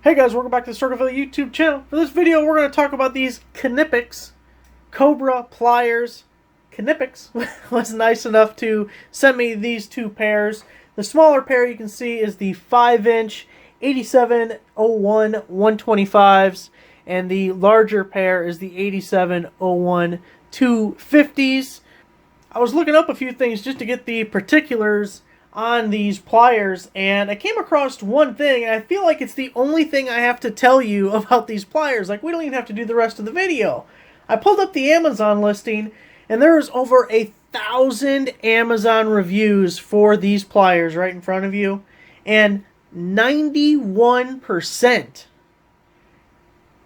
Hey guys, welcome back to the Circleville YouTube channel. For this video, we're going to talk about these Knipex Cobra pliers. Knipex was nice enough to send me these two pairs. The smaller pair you can see is the 5-inch 8701 125s, and the larger pair is the 8701 250s. I was looking up a few things just to get the particulars on these pliers, and I came across one thing, and I feel like it's the only thing I have to tell you about these pliers. Like, we don't even have to do the rest of the video. I pulled up the Amazon listing, and there's over 1,000 Amazon reviews for these pliers right in front of you, and 91%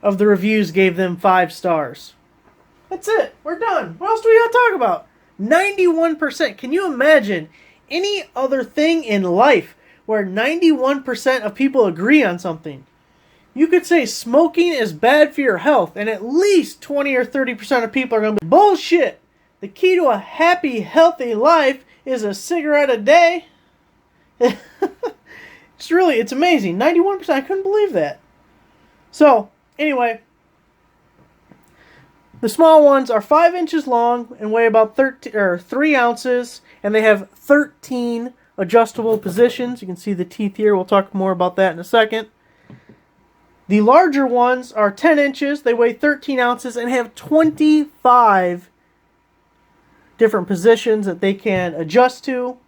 of the reviews gave them 5 stars. That's it. We're done. What else do we got to talk about? 91%. Can you imagine any other thing in life where 91% of people agree on something? You could say smoking is bad for your health, and at least 20 or 30% of people are going to be bullshit. The key to a happy, healthy life is a cigarette a day. It's amazing. 91%. I couldn't believe that. So, anyway, the small ones are 5 inches long and weigh about 3 ounces, and they have 13 adjustable positions. You can see the teeth here. We'll talk more about that in a second. The larger ones are 10 inches. They weigh 13 ounces and have 25 different positions that they can adjust to.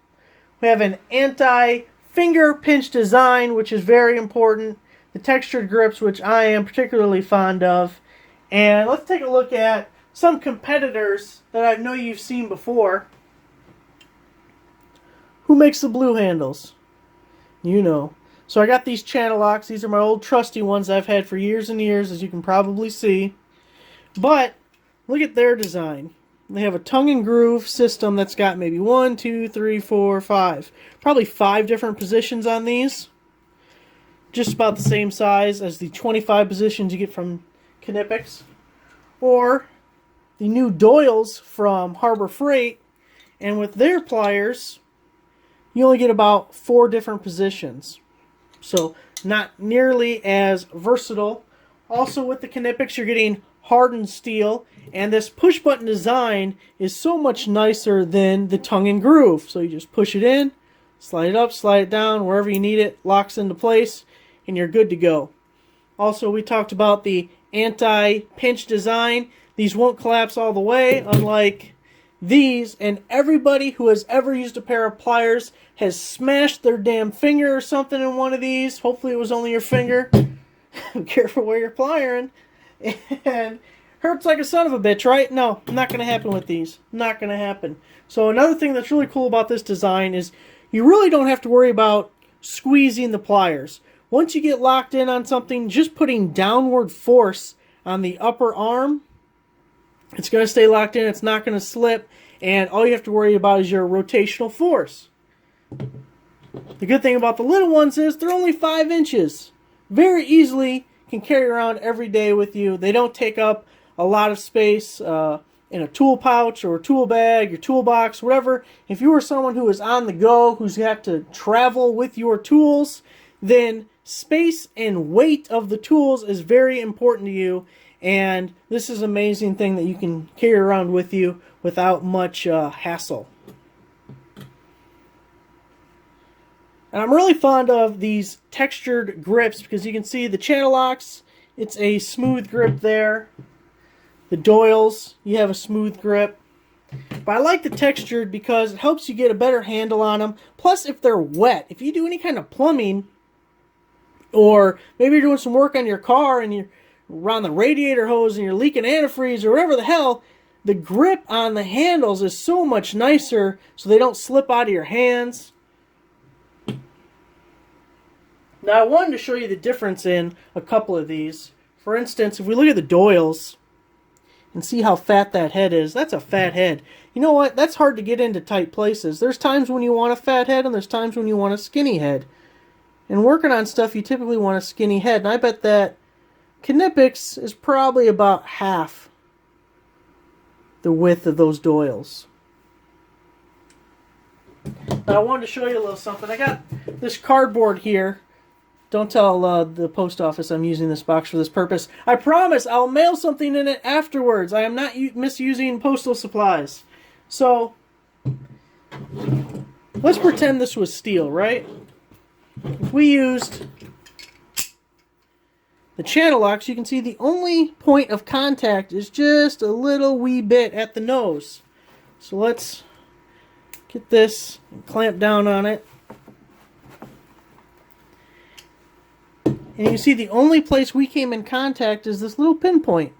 We have an anti-finger pinch design, which is very important. The textured grips, which I am particularly fond of. And let's take a look at some competitors that I know you've seen before. Who makes the blue handles? You know. So I got these channel locks. These are my old trusty ones I've had for years and years, as you can probably see. But look at their design. They have a tongue and groove system that's got maybe 1, 2, 3, 4, 5. Probably 5 different positions on these. Just about the same size as the 25 positions you get from Knipex. Or the new Doyles from Harbor Freight. And with their pliers, you only get about 4 different positions. So not nearly as versatile. Also with the Knipex, you're getting hardened steel, and this push button design is so much nicer than the tongue and groove. So you just push it in, slide it up, slide it down, wherever you need it, locks into place, and you're good to go. Also, we talked about the anti-pinch design. These won't collapse all the way, unlike these, and everybody who has ever used a pair of pliers has smashed their damn finger or something in one of these. Hopefully it was only your finger. Be careful where you're pliering. And hurts like a son of a bitch, right? No, not going to happen with these. Not going to happen. So another thing that's really cool about this design is you really don't have to worry about squeezing the pliers. Once you get locked in on something, just putting downward force on the upper arm, it's going to stay locked in. It's not going to slip. And all you have to worry about is your rotational force. The good thing about the little ones is they're only 5 inches. Very easily can carry around every day with you. They don't take up a lot of space in a tool pouch or a tool bag, your toolbox, whatever. If you are someone who is on the go, who's got to travel with your tools, then space and weight of the tools is very important to you. And this is an amazing thing that you can carry around with you without much hassle. And I'm really fond of these textured grips because you can see the channel locks, it's a smooth grip there. The Doyles, you have a smooth grip. But I like the textured because it helps you get a better handle on them. Plus, if they're wet, if you do any kind of plumbing, or maybe you're doing some work on your car and you're around the radiator hose and you're leaking antifreeze or whatever the hell, the grip on the handles is so much nicer so they don't slip out of your hands. Now I wanted to show you the difference in a couple of these. For instance, if we look at the Doyles and see how fat that head is, that's a fat head. You know what? That's hard to get into tight places. There's times when you want a fat head and there's times when you want a skinny head. And working on stuff, you typically want a skinny head. And I bet that Knipex is probably about half the width of those Doyles. Now I wanted to show you a little something. I got this cardboard here Don't tell the post office I'm using this box for this purpose. I promise I'll mail something in it afterwards. I am not misusing postal supplies. So, let's pretend this was steel, right? If we used the channel locks, you can see the only point of contact is just a little wee bit at the nose. So let's get this and clamp down on it. And you see the only place we came in contact is this little pinpoint.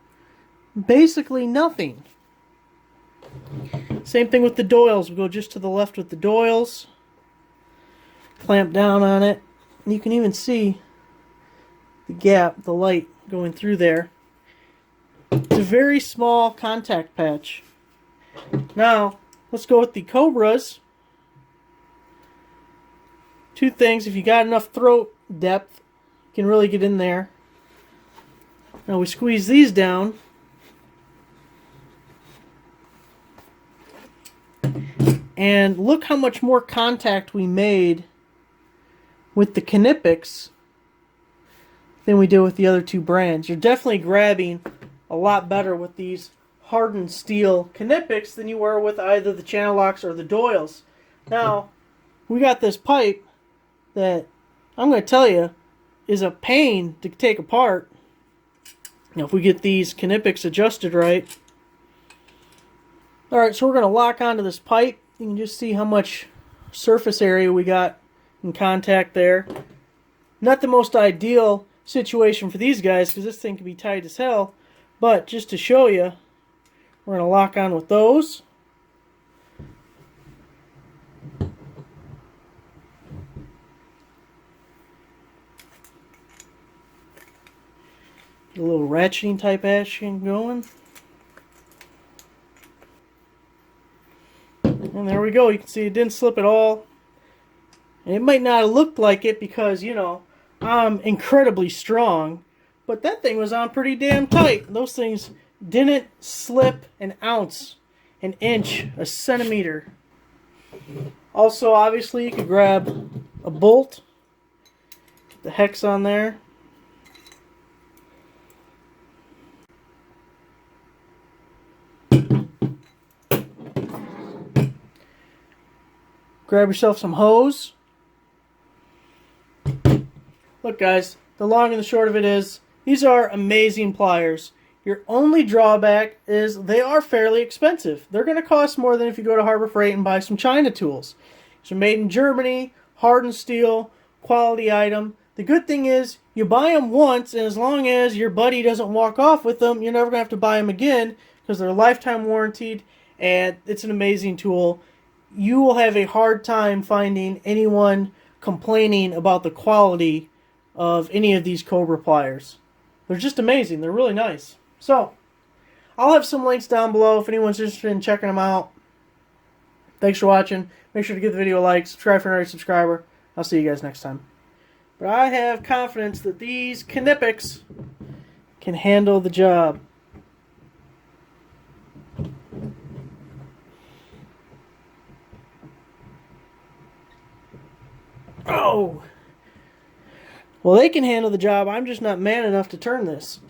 Basically nothing. Same thing with the doils. We go just to the left with the doils. Clamp down on it. And you can even see the gap, the light going through there. It's a very small contact patch. Now, let's go with the Cobras. Two things. If you got enough throat depth, you can really get in there. Now we squeeze these down. And look how much more contact we made with the Knipex than we did with the other two brands. You're definitely grabbing a lot better with these hardened steel Knipex than you were with either the channel locks or the doils. Now, we got this pipe that I'm going to tell you is a pain to take apart. Now, if we get these Knipex adjusted right. Alright, so we're going to lock onto this pipe. You can just see how much surface area we got in contact there. Not the most ideal situation for these guys because this thing can be tight as hell. But just to show you, we're going to lock on with those. Get a little ratcheting type action going. And there we go. You can see it didn't slip at all. And it might not have looked like it because, you know, I'm incredibly strong. But that thing was on pretty damn tight. Those things didn't slip an ounce, an inch, a centimeter. Also, obviously, you could grab a bolt. Get the hex on there. Grab yourself some hose. Look guys, the long and the short of it is, these are amazing pliers. Your only drawback is they are fairly expensive. They're going to cost more than if you go to Harbor Freight and buy some China tools. These are made in Germany, hardened steel, quality item. The good thing is, you buy them once, and as long as your buddy doesn't walk off with them, you're never going to have to buy them again because they're lifetime warranted, and it's an amazing tool. You will have a hard time finding anyone complaining about the quality of any of these Cobra pliers. They're just amazing. They're really nice. So, I'll have some links down below if anyone's interested in checking them out. Thanks for watching. Make sure to give the video a like, subscribe for another subscriber. I'll see you guys next time. But I have confidence that these Knipex can handle the job. Oh! Well, they can handle the job. I'm just not man enough to turn this.